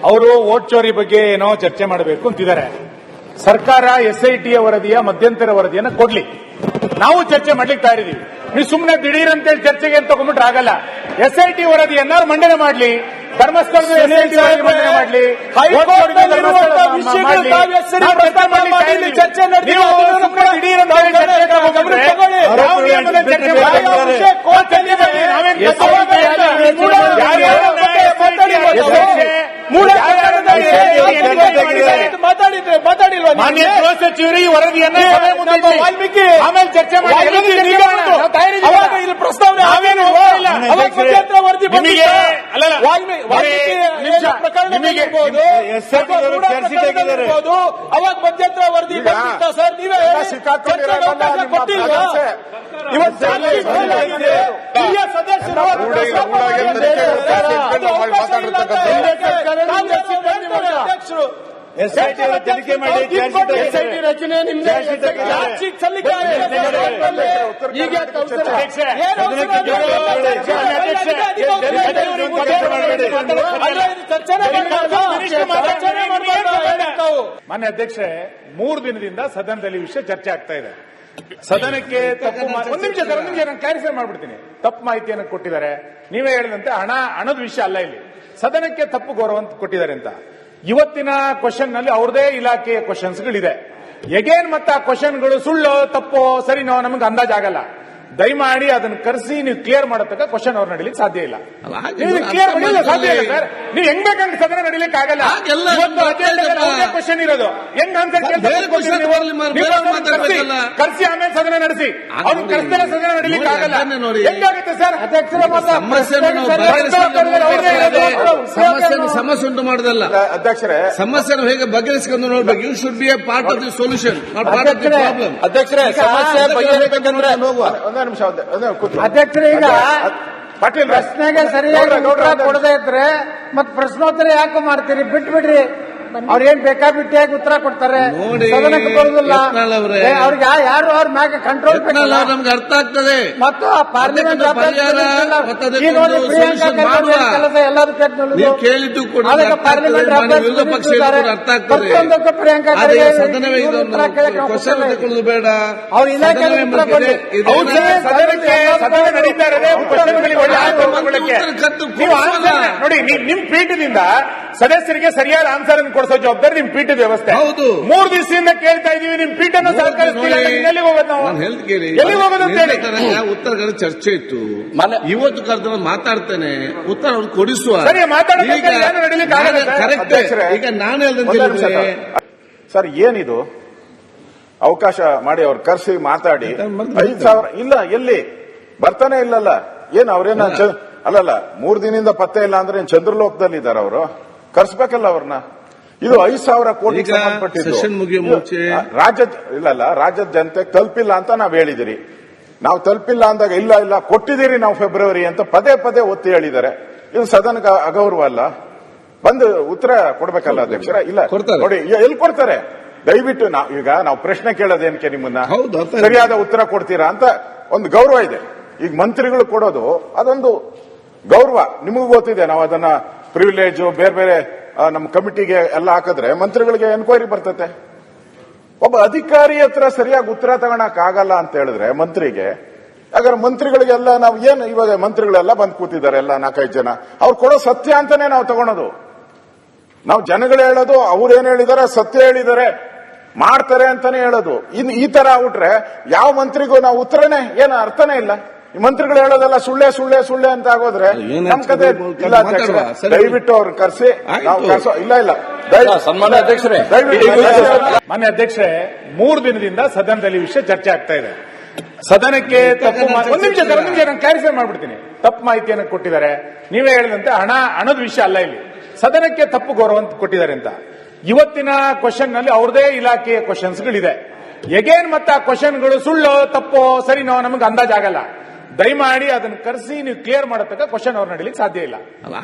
ಅವರು ವೋಟ್ ಚೋರಿ ಬಗ್ಗೆ ಏನೋ ಚರ್ಚೆ ಮಾಡಬೇಕು ಅಂತಿದ್ದಾರೆ. ಸರ್ಕಾರ ಎಸ್ಐಟಿ ವರದಿಯ ಮಧ್ಯಂತರ ವರದಿಯನ್ನು ಕೊಡ್ಲಿ, ನಾವು ಚರ್ಚೆ ಮಾಡ್ಲಿಕ್ಕೆ ತಯಾರಿದ್ದೀವಿ. ನೀವು ಸುಮ್ಮನೆ ದಿಢೀರ್ ಅಂತೇಳಿ ಚರ್ಚೆಗೆ ಅಂತ ತಗೊಂಡ್ಬಿಟ್ರೆ ಆಗಲ್ಲ. ಎಸ್ಐಟಿ ವರದಿಯನ್ನ ಮಂಡನೆ ಮಾಡಲಿ, ಧರ್ಮಸ್ಥಳದ ಎಸ್ಐಟಿ ವರದಿ ಮಂಡನೆ ಮಾಡಲಿ, ಚರ್ಚೆ ಮಾನ್ಯ ಗೃಹ ಸಚಿವರು ಈ ವರದಿಯನ್ನು ವಾಲ್ಮೀಕಿ ಆಮೇಲೆ ಚರ್ಚೆ ಮಾಡಿ ಪ್ರಸ್ತಾವನೆ ಅವಾಗ ಮಧ್ಯಂತರ ವರದಿ ಸರ್ ನೀವೇ ಸದಸ್ಯರು ಎಸ್ಐಟಿ ತನಿಖೆ ಮಾಡಿ ಎಸ್ಐಟಿ ರಚನೆ ನಿಮ್ಗೆ ಮಾನ್ಯ ಅಧ್ಯಕ್ಷೆ, 3 ದಿನದಿಂದ ಸದನದಲ್ಲಿ ವಿಷಯ ಚರ್ಚೆ ಆಗ್ತಾ ಇದೆ. ಸದನಕ್ಕೆ ತಪ್ಪು ಒಂದು ನಿಮಿಷ ನಾನು ಕ್ಲಾರಿಫೈ ಮಾಡ್ಬಿಡ್ತೀನಿ. ತಪ್ಪು ಮಾಹಿತಿಯನ್ನು ಕೊಟ್ಟಿದ್ದಾರೆ. ನೀವೇ ಹೇಳಿದಂತೆ ಹಣದ ವಿಷಯ ಅಲ್ಲ ಇಲ್ಲಿ. ಸದನಕ್ಕೆ ತಪ್ಪು ಗೌರವ ಕೊಟ್ಟಿದ್ದಾರೆ ಅಂತ. ಇವತ್ತಿನ ಕ್ವಶನ್ ನಲ್ಲಿ ಅವ್ರದೇ ಇಲಾಖೆಯ ಕ್ವಶನ್ಸ್ಗಳಿದೆ. ಎಗೇನ್ ಮತ್ತೆ ಆ ಕ್ವಶನ್ಗಳು ಸುಳ್ಳು ತಪ್ಪೋ ಸರಿನೋ ನಮಗೆ ಅಂದಾಜಾಗಲ್ಲ. ದಯಮಾಡಿ ಅದನ್ನು ಕರೆಸಿ ನೀವು ಕ್ಲಿಯರ್ ಮಾಡತಕ್ಕ ಕ್ವಶನ್ ಅವ್ರು ನಡೀಲಿಕ್ಕೆ ಸಾಧ್ಯ ಇಲ್ಲ. ಕ್ಲಿಯರ್ ಮಾಡಲಿಲ್ಲ ಸಾಧ್ಯ ಇಲ್ಲ ಸರ್. ನೀವು ಹೆಂಗ್ ಬೇಕಂತ ಸದನ ನಡೀಲಿಕ್ಕೆ ಆಗಲ್ಲ. ಕ್ವಶನ್ ಇರೋದು ಹೆಂಗ್ ಆನ್ಸರ್ ಕರೆಸಿ ಆಮೇಲೆ ಸದನ ನಡೆಸಿ. ಅವ್ರು ಕರೆಸಿದ್ರೆ ಸದನ ನಡೀಲಿಕ್ಕೆ ಆಗಲ್ಲ. ಹೆಂಗಾಗುತ್ತೆ ಸರ್? ಸಮಸ್ಯೆ ಉಂಟು ಮಾಡೋದಲ್ಲ ಅಧ್ಯಕ್ಷರೇ. ಸಮಸ್ಯೆ ಹೇಗೆ ಬಗೆಹರಿಸಿಕೊಂಡು ನೋಡ್ಬೇಕು. You should be a part of the solution, not part of the problem. ಅಧ್ಯಕ್ಷರೇ, ಸಮಸ್ಯೆ ಬಗೆಹರಿಸಬೇಕಂದ್ರೆ ಅಧ್ಯಕ್ಷರೇ, ಈಗ ಪ್ರಶ್ನೆಗೆ ಸರಿಯಾಗಿ ಉತ್ತರ ಕೊಡದೇ ಇದ್ರೆ ಮತ್ತೆ ಪ್ರಶ್ನೋತ್ತರ ಯಾಕೆ ಮಾಡ್ತೀರಿ? ಬಿಟ್ಬಿಡ್ರಿ. ಅವ್ರೇನ್ ಬೇಕಾಬಿಟ್ಟಿಯಾಗಿ ಉತ್ತರ ಕೊಡ್ತಾರೆ, ಸದನಕ್ಕೆ ಬರುದಿಲ್ಲ. ಅವ್ರಿಗೆ ಯಾರು ಅವ್ರ ಮ್ಯಾಗ ಕಂಟ್ರೋಲ್ ನಮ್ಗೆ ಅರ್ಥ ಆಗ್ತದೆ. ಮತ್ತು ಪಾರ್ಲಿಮೆಂಟ್ ಕೇಳಿದ್ದು ಕೂಡ ವಿರೋಧ ಪಕ್ಷ ಅರ್ಥ ಆಗ್ತದೆ. ಪ್ರಿಯಾಂಕಾ ಕ್ವಶನ್ ತಗೊಳ್ಳೋದು ಬೇಡ. ಅವ್ರ ಇಲಾಖೆ ನೋಡಿ, ನಿಮ್ ಪೀಠದಿಂದ ಸದಸ್ಯರಿಗೆ ಸರಿಯಾದ ಆನ್ಸರ್ ಕೊಡಿಸೋ ಜವಾಬ್ದಾರಿ ನಿಮ್ ಪೀಠದ ವ್ಯವಸ್ಥೆ. ಹೌದು. 3 ದಿವಸದಿಂದ ಕೇಳ್ತಾ ಇದೀವಿ. ನಿಮ್ ಪೀಠನ ಸಹಕರಿಸ್ತಿಲ್ಲ. ಎಲ್ಲಿಗೆ ಹೋಗೋದು ನಾವು? ಎಲ್ಲಿಗೆ ಹೋಗೋದು ಅಂತ ಹೇಳಿ ಉತ್ತರಗಳ ಚರ್ಚೆ ಇತ್ತು. ಇವತ್ತು ಕರೆದ ಮಾತಾಡ್ತೇನೆ, ಉತ್ತರ ಅವ್ರು ಕೊಡಿಸುವ. ಸರಿ, ಮಾತಾಡಲಿಕ್ಕೆ ಕರೆಕ್ಟ್. ಈಗ ನಾನು ಹೇಳ್ದಂತೆ ಸರ್, ಏನಿದು ಅವಕಾಶ ಮಾಡಿ ಅವ್ರು ಕರೆಸಿ ಮಾತಾಡಿ 5,000 ಇಲ್ಲ, ಎಲ್ಲಿ ಬರ್ತಾನೆ ಇಲ್ಲಲ್ಲ. ಏನ್ ಅವ್ರೇನ ಅಲ್ಲಲ್ಲ, 3 ದಿನದಿಂದ ಪತ್ತೆ ಇಲ್ಲ ಅಂದ್ರೆ ಚಂದ್ರಲೋಕದಲ್ಲಿ ಇದ್ದಾರೆ ಅವರು. ಕರ್ಸ್ಬೇಕಲ್ಲ ಅವ್ರನ್ನ. ಇದು 5,000 ಕೋಟಿ ಸಂಬಂಧಪಟ್ಟಿದ್ದು. ರಾಜ್ಯದ ಜನತೆಗೆ ತಲುಪಿಲ್ಲ ಅಂತ ನಾವ್ ಹೇಳಿದಿರಿ. ನಾವು ತಲುಪಿಲ್ಲ ಅಂದಾಗ ಇಲ್ಲ ಕೊಟ್ಟಿದ್ದೀರಿ ನಾವು ಫೆಬ್ರವರಿ ಅಂತ ಪದೇ ಪದೇ ಒತ್ತಿ ಹೇಳಿದ್ದಾರೆ. ಇದು ಸದನಕ್ಕೆ ಅಗೌರವ ಅಲ್ಲ. ಬಂದು ಉತ್ತರ ಕೊಡ್ಬೇಕಲ್ಲ ಅಧ್ಯಕ್ಷರ? ಇಲ್ಲ ನೋಡಿ, ಎಲ್ಲಿ ಕೊಡ್ತಾರೆ? ದಯವಿಟ್ಟು ನಾವು ಪ್ರಶ್ನೆ ಕೇಳೋದೇನಕ್ಕೆ ನಿಮ್ಮನ್ನ ಸರಿಯಾದ ಉತ್ತರ ಕೊಡ್ತೀರಾ ಅಂತ ಒಂದು ಗೌರವ ಇದೆ. ಈಗ ಮಂತ್ರಿಗಳು ಕೊಡೋದು ಅದೊಂದು ಗೌರವ. ನಿಮಗೂ ಗೊತ್ತಿದೆ, ನಾವು ಅದನ್ನ ಪ್ರಿವಿಲೇಜ್ ಬೇರೆ ಬೇರೆ ನಮ್ಮ ಕಮಿಟಿಗೆ ಎಲ್ಲ ಹಾಕಿದ್ರೆ ಮಂತ್ರಿಗಳಿಗೆ ಎನ್ಕ್ವೈರಿ ಬರ್ತತೆ. ಒಬ್ಬ ಅಧಿಕಾರಿ ಹತ್ರ ಸರಿಯಾಗಿ ಉತ್ತರ ತಗೊಳಕ್ ಆಗಲ್ಲ ಅಂತ ಹೇಳಿದ್ರೆ ಮಂತ್ರಿಗೆ, ಹಾಗಾದ್ರೆ ಮಂತ್ರಿಗಳಿಗೆಲ್ಲ ನಾವು ಏನು ಇವಾಗ ಮಂತ್ರಿಗಳೆಲ್ಲ ಬಂದು ಕೂತಿದ್ದಾರೆ, ಎಲ್ಲ 4-5 ಜನ. ಅವ್ರು ಕೊಡೋ ಸತ್ಯ ಅಂತಾನೆ ನಾವು ತಗೊಳೋದು. ನಾವು ಜನಗಳು ಹೇಳೋದು ಅವ್ರೇನ್ ಹೇಳಿದಾರೆ, ಸತ್ಯ ಹೇಳಿದ್ದಾರೆ, ಮಾಡ್ತಾರೆ ಅಂತಾನೆ ಹೇಳೋದು. ಇನ್ನು ಈ ತರ ಆಗ್ಬಿಟ್ರೆ ಯಾವ ಮಂತ್ರಿಗೂ ನಾವು ಉತ್ತರನೇ ಏನು ಅರ್ಥನೇ ಇಲ್ಲ. ಈ ಮಂತ್ರಿಗಳು ಹೇಳೋದೆಲ್ಲ ಸುಳ್ಳೆ ಅಂತ ಆಗೋದ್ರೆ ನಮ್ ಕತೆ ಇಲ್ಲ. ದಯವಿಟ್ಟು ಅವ್ರನ್ನ ಕರೆಸಿ ನಾವು ಇಲ್ಲ ಸನ್ಮಾನ್ಯ ಅಧ್ಯಕ್ಷರೇ, ಮಾನ್ಯ ಅಧ್ಯಕ್ಷರೇ, 3 ದಿನದಿಂದ ಸದನದಲ್ಲಿ ವಿಷಯ ಚರ್ಚೆ ಆಗ್ತಾ ಇದೆ. ಸದನಕ್ಕೆ ತಪ್ಪು ಒಂದು ನಿಮಿಷ ನಾನು ಕ್ಲಾರಿಫೈ ಮಾಡ್ಬಿಡ್ತೀನಿ. ತಪ್ಪು ಮಾಹಿತಿಯನ್ನು ಕೊಟ್ಟಿದ್ದಾರೆ. ನೀವೇ ಹೇಳಿದಂತೆ ಹಣದ ವಿಷಯ ಅಲ್ಲ ಇಲ್ಲಿ. ಸದನಕ್ಕೆ ತಪ್ಪು ಗೌರವ ಕೊಟ್ಟಿದ್ದಾರೆ ಅಂತ. ಇವತ್ತಿನ ಕ್ವಶನ್ ನಲ್ಲಿ ಅವ್ರದೇ ಇಲಾಖೆಯ ಕ್ವಶನ್ಸ್ಗಳಿದೆ. ಎಗೇನ್ ಮತ್ತೆ ಆ ಕ್ವಶನ್ಗಳು ಸುಳ್ಳು ತಪ್ಪೋ ಸರಿನೋ ನಮಗೆ ಅಂದಾಜಾಗಲ್ಲ. ದಯಮಾಡಿ ಅದನ್ನು ಕರೆಸಿ ನೀವು ಕ್ಲಿಯರ್ ಮಾಡತಕ್ಕ ಕ್ವಶನ್ ಅವ್ರು ನಡೀಲಿಕ್ಕೆ ಸಾಧ್ಯ ಇಲ್ಲ.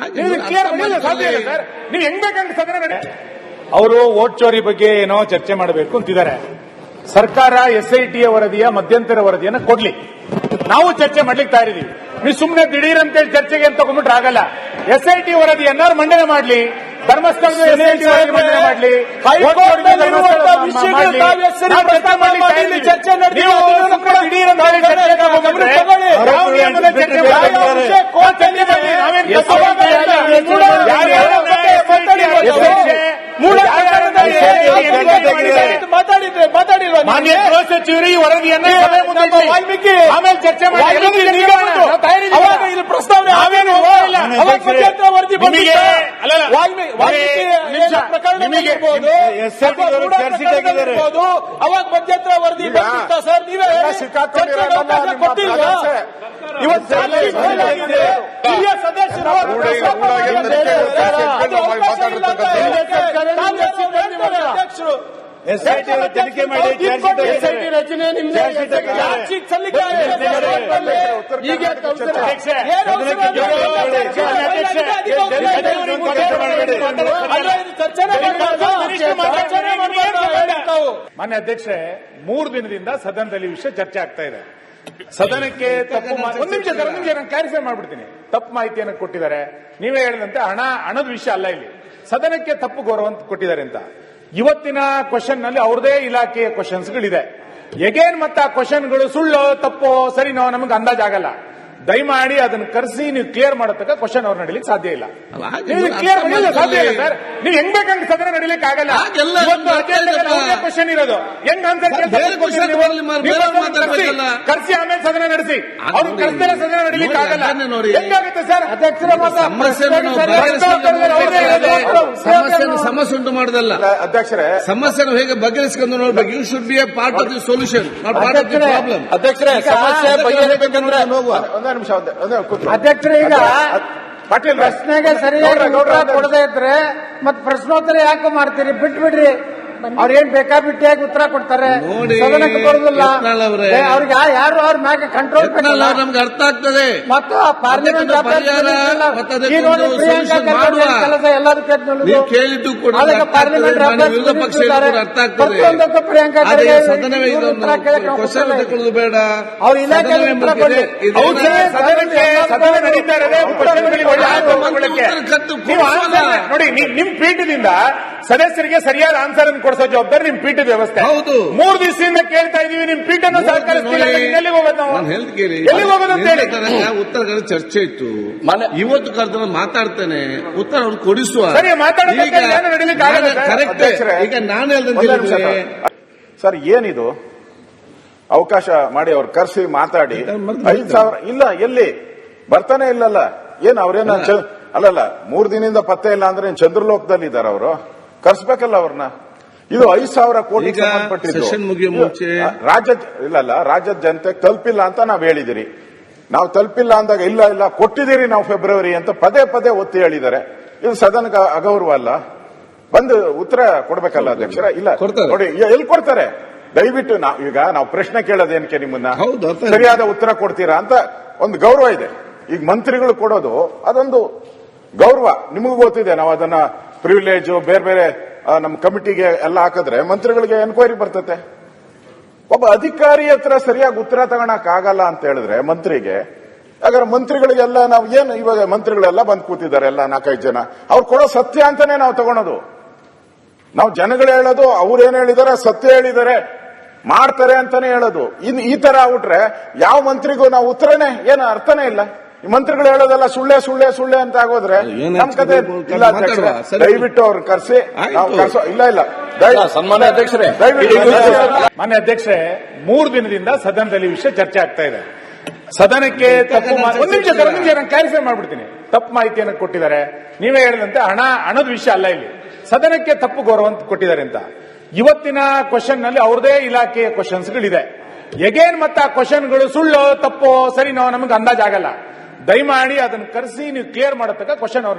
ಕ್ಲಿಯರ್ ಮಾಡಲಿಲ್ಲ ಸಾಧ್ಯ ಇಲ್ಲ ಸರ್. ನೀವು ಹೆಂಗ್ ಬೇಕಂತ ಸದನ ನಡೆ. ಅವರು ವೋಟ್ ಚೋರಿ ಬಗ್ಗೆ ಏನೋ ಚರ್ಚೆ ಮಾಡಬೇಕು ಅಂತಿದ್ದಾರೆ. ಸರ್ಕಾರ ಎಸ್ಐಟಿ ವರದಿಯ ಮಧ್ಯಂತರ ವರದಿಯನ್ನು ಕೊಡ್ಲಿ, ನಾವು ಚರ್ಚೆ ಮಾಡ್ಲಿಕ್ಕೆ ತಯಾರಿದೀವಿ. ನೀವು ಸುಮ್ಮನೆ ದಿಢೀರ್ ಅಂತೇಳಿ ಚರ್ಚೆಗೆ ಅಂತ ತಗೊಂಡ್ಬಿಟ್ರೆ ಆಗಲ್ಲ. SIT ವರದಿಯನ್ನಾರು ಮಂಡನೆ ಮಾಡ್ಲಿ, ಧರ್ಮಸ್ಥಳದ SIT ವರದಿ ಮಂಡನೆ ಮಾಡ್ಲಿ, ಚರ್ಚೆ ಮಾನ್ಯ ಗೃಹ ಸಚಿವರು ಈ ವರದಿಯನ್ನು ವಾಲ್ಮೀಕಿ ಆಮೇಲೆ ಚರ್ಚೆ ಮಾಡಿ ಪ್ರಸ್ತಾವನೆ ವರದಿ ಅವಾಗ ಮಧ್ಯಂತರ ವರದಿ ಸರ್ ನೀವೇ ಹಿರಿಯ ಸದಸ್ಯರು SIT ತನಿಖೆ ಮಾಡಿ SIT ರಚನೆ ಮಾನ್ಯ ಅಧ್ಯಕ್ಷರೇ, 3 ದಿನದಿಂದ ಸದನದಲ್ಲಿ ವಿಷಯ ಚರ್ಚೆ ಆಗ್ತಾ ಇದೆ. ಸದನಕ್ಕೆ ತಪ್ಪು ಒಂದು ನಿಮಿಷ ನಾನು ಕ್ಲಾರಿಫೈ ಮಾಡ್ಬಿಡ್ತೀನಿ. ತಪ್ಪು ಮಾಹಿತಿಯನ್ನು ಕೊಟ್ಟಿದ್ದಾರೆ. ನೀವೇ ಹೇಳಿದಂತೆ ಹಣದ ವಿಷಯ ಅಲ್ಲ ಇಲ್ಲಿ. ಸದನಕ್ಕೆ ತಪ್ಪು ಗೌರವ ಕೊಟ್ಟಿದ್ದಾರೆ ಅಂತ. ಇವತ್ತಿನ ಕ್ವಶನ್ ನಲ್ಲಿ ಅವ್ರದೇ ಇಲಾಖೆಯ ಕ್ವಶನ್ಸ್ಗಳಿದೆ. ಎಗೇನ್ ಮತ್ತೆ ಆ ಕ್ವಶನ್ಗಳು ಸುಳ್ಳು ತಪ್ಪೋ ಸರಿನೋ ನಮಗೆ ಅಂದಾಜಾಗಲ್ಲ. ದಯಮಾಡಿ ಅದನ್ನ ಕರೆಸಿ ನೀವು ಕ್ಲಿಯರ್ ಮಾಡತಕ್ಕ ಕ್ವಶನ್ ಅವ್ರು ನಡೀಲಿಕ್ಕೆ ಸಾಧ್ಯ ಇಲ್ಲ. ಕ್ಲಿಯರ್ ಮಾಡಲಿಲ್ಲ ಸಾಧ್ಯ ಇಲ್ಲ ಸರ್. ನೀವು ಹೆಂಗ್ ಬೇಕಂದ್ರೆ ಸದನ ನಡೀಲಿಕ್ಕೆ ಆಗಲ್ಲ. ಕ್ವಶನ್ ಇರೋದು ಹೆಂಗ್ ಆನ್ಸರ್ ಕರ್ಸಿ ಆಮೇಲೆ ಸದನ ನಡೆಸಿ. ಅವ್ರು ಕರ್ಸಿದ್ರೆ ಸದನ ನಡೀಲಿಕ್ಕೆ ಆಗಲ್ಲ. ಹೆಂಗಾಗುತ್ತೆ ಸರ್? ಸಮಸ್ಯೆ ಉಂಟು ಮಾಡುದಲ್ಲ ಅಧ್ಯಕ್ಷರೇ, ಸಮಸ್ಯೆಯನ್ನು ಹೇಗೆ ಬಗೆಹರಿಸಿಕೊಂಡು ನೋಡ್ಬೇಕು. You should be a part of the solution, not part of the problem. ಅಧ್ಯಕ್ಷರೇ, ಸಮಸ್ಯೆ ಬಗೆಹರಿಸಬೇಕಂದ್ರೆ ಅಧ್ಯಕ್ಷರೇ, ಈಗ ಪಾಟೀಲ್ ಪ್ರಶ್ನೆಗೆ ಸರಿಯಾಗಿ ಉತ್ತರ ಕೊಡದೇ ಇದ್ರೆ ಮತ್ ಪ್ರಶ್ನೋತ್ತರ ಯಾಕೆ ಮಾಡ್ತೀರಿ? ಬಿಟ್ಬಿಡ್ರಿ. ಅವ್ರೇನ್ ಬೇಕಾಬಿಟ್ಟಿಯಾಗಿ ಉತ್ತರ ಕೊಡ್ತಾರೆ, ಸದನಕ್ಕೆ ಬರೋದಿಲ್ಲ. ಅವ್ರಿಗೆ ಯಾರು ಅವ್ರ ಮ್ಯಾಗ ಕಂಟ್ರೋಲ್ ನಮ್ಗೆ ಅರ್ಥ ಆಗ್ತದೆ. ಮತ್ತು ಪಾರ್ಲಿಮೆಂಟ್ ನೀವು ಕೇಳಿದ್ದು ಕೂಡ ಪಾರ್ಲಿಮೆಂಟ್ ವಿರೋಧ ಪಕ್ಷ ಅರ್ಥ ಆಗ್ತದೆ. ಪ್ರಿಯಾಂಕಾ ಸದನವೇ ಕ್ವಶನ್ ತಗೊಳ್ಳೋದು ಬೇಡ. ಅವ್ರ ಇಲಾಖೆ ನೋಡಿ, ನಿಮ್ ಪೀಠದಿಂದ ಸದಸ್ಯರಿಗೆ ಸರಿಯಾದ ಆನ್ಸರ್ ಅನ್ನು ಕೊಡಿಸೋ ಜವಾಬ್ದಾರಿ ನಿಮ್ ಪೀಠದ ವ್ಯವಸ್ಥೆ. ಹೌದು, 3 ದಿವಸದಿಂದ ಕೇಳ್ತಾ ಇದೀವಿ. ನಿಮ್ ಪೀಠನ ಸಹಕರಿಸ್ತಿಲ್ಲ. ಎಲ್ಲಿ ಹೋಗೋದು ನಾವು? ಎಲ್ಲಿ ಹೋಗೋದು ಅಂತ ಹೇಳಿ ಉತ್ತರಗಳ ಚರ್ಚೆ ಇತ್ತು. ಇವತ್ತು ಕರೆದ ಮಾತಾಡ್ತೇನೆ, ಉತ್ತರ ಅವ್ರು ಕೊಡಿಸುವ. ಸರಿ, ಮಾತಾಡೋದಕ್ಕೆ ಕರೆಕ್ಟ್. ಈಗ ನಾನು ಹೇಳ್ದಂತೆ ಸರ್, ಏನಿದು ಅವಕಾಶ ಮಾಡಿ ಅವ್ರು ಕರ್ಸಿ ಮಾತಾಡಿ 5,000 ಇಲ್ಲ, ಎಲ್ಲಿ ಬರ್ತಾನೆ ಇಲ್ಲಲ್ಲ. ಏನ್ ಅವ್ರೇನ ಅಲ್ಲಲ್ಲ, 3 ದಿನದಿಂದ ಪತ್ತೆ ಇಲ್ಲ ಅಂದ್ರೆ ಚಂದ್ರಲೋಕದಲ್ಲಿ ಇದಾರೆ ಅವರು. ಕರ್ಸ್ಬೇಕಲ್ಲ ಅವ್ರನ್ನ. ಇದು 5,000 ಕೋಟಿ ಸಂಬಂಧಪಟ್ಟಿದ್ದು. ರಾಜ್ಯದ ಜನತೆಗೆ ತಲುಪಿಲ್ಲ ಅಂತ ನಾವ್ ಹೇಳಿದಿರಿ. ನಾವು ತಲುಪಿಲ್ಲ ಅಂದಾಗ ಇಲ್ಲ ಕೊಟ್ಟಿದ್ದೀರಿ ನಾವು ಫೆಬ್ರವರಿ ಅಂತ ಪದೇ ಪದೇ ಒತ್ತಿ ಹೇಳಿದ್ದಾರೆ. ಇದು ಸದನಕ್ಕೆ ಅಗೌರವ ಅಲ್ಲ. ಬಂದು ಉತ್ತರ ಕೊಡ್ಬೇಕಲ್ಲ ಅಧ್ಯಕ್ಷರ? ಇಲ್ಲ ನೋಡಿ, ಎಲ್ಲಿ ಕೊಡ್ತಾರೆ? ದಯವಿಟ್ಟು ನಾವು ಪ್ರಶ್ನೆ ಕೇಳೋದೇನಕ್ಕೆ ನಿಮ್ಮನ್ನ? ಸರಿಯಾದ ಉತ್ತರ ಕೊಡ್ತೀರಾ ಅಂತ ಒಂದು ಗೌರವ ಇದೆ. ಈಗ ಮಂತ್ರಿಗಳು ಕೊಡೋದು ಅದೊಂದು ಗೌರವ. ನಿಮಗೂ ಗೊತ್ತಿದೆ, ನಾವು ಅದನ್ನ ಪ್ರಿವಿಲೇಜ್ ಬೇರೆ ಬೇರೆ ನಮ್ಮ ಕಮಿಟಿಗೆ ಎಲ್ಲ ಹಾಕಿದ್ರೆ ಮಂತ್ರಿಗಳಿಗೆ ಎನ್ಕ್ವೈರಿ ಬರ್ತತೆ. ಒಬ್ಬ ಅಧಿಕಾರಿ ಹತ್ರ ಸರಿಯಾಗಿ ಉತ್ತರ ತಗೊಳಕ್ ಆಗಲ್ಲ ಅಂತ ಹೇಳಿದ್ರೆ ಮಂತ್ರಿಗೆ, ಹಾಗಾದ್ರೆ ಮಂತ್ರಿಗಳಿಗೆಲ್ಲ ನಾವು ಏನು ಇವಾಗ ಮಂತ್ರಿಗಳೆಲ್ಲ ಬಂದ್ ಕೂತಿದ್ದಾರೆ, ಎಲ್ಲ 4-5 ಜನ. ಅವ್ರು ಕೊಡೋ ಸತ್ಯ ಅಂತಾನೆ ನಾವು ತಗೊಳೋದು. ನಾವು ಜನಗಳು ಹೇಳೋದು ಅವ್ರೇನ್ ಹೇಳಿದಾರೆ, ಸತ್ಯ ಹೇಳಿದ್ದಾರೆ, ಮಾಡ್ತಾರೆ ಅಂತಾನೆ ಹೇಳೋದು. ಈ ತರ ಆಗ್ಬಿಟ್ರೆ ಯಾವ ಮಂತ್ರಿಗೂ ನಾವು ಉತ್ತರನೇ ಏನು ಅರ್ಥನೇ ಇಲ್ಲ. ಮಂತ್ರಿಗಳು ಹೇಳೋದೆಲ್ಲ ಸುಳ್ಳೆ ಅಂತ ಆಗೋದ್ರೆ ನಮ್ ಕತೆ ಇಲ್ಲ. ದಯವಿಟ್ಟು ಅವ್ರನ್ನ ಕರೆಸಿ ಇಲ್ಲ ಸನ್ಮಾನ್ಯ ಅಧ್ಯಕ್ಷರೇ, ಮಾನ್ಯ ಅಧ್ಯಕ್ಷರೇ, 3 ದಿನದಿಂದ ಸದನದಲ್ಲಿ ವಿಷಯ ಚರ್ಚೆ ಆಗ್ತಾ ಇದೆ. ಸದನಕ್ಕೆ ತಪ್ಪು ಒಂದು ನಿಮಿಷ ನಾನು ಕ್ಲಾರಿಫೈ ಮಾಡ್ಬಿಡ್ತೀನಿ. ತಪ್ಪು ಮಾಹಿತಿಯನ್ನು ಕೊಟ್ಟಿದ್ದಾರೆ. ನೀವೇ ಹೇಳಿದಂತೆ ಹಣದ ವಿಷಯ ಅಲ್ಲ ಇಲ್ಲಿ. ಸದನಕ್ಕೆ ತಪ್ಪು ಗೌರವ ಕೊಟ್ಟಿದ್ದಾರೆ ಅಂತ. ಇವತ್ತಿನ ಕ್ವಶನ್ ನಲ್ಲಿ ಅವ್ರದೇ ಇಲಾಖೆಯ ಕ್ವಶನ್ಸ್ಗಳಿದೆ. ಎಗೇನ್ ಮತ್ತೆ ಆ ಕ್ವಶನ್ಗಳು ಸುಳ್ಳು ತಪ್ಪೋ ಸರಿನೋ ನಮಗೆ ಅಂದಾಜಾಗಲ್ಲ. ದಯಮಾಡಿ ಅದನ್ನು ಕರೆಸಿ ನೀವು ಕ್ಲಿಯರ್ ಮಾಡತಕ್ಕ ಕ್ವಶನ್ ಅವ್ರ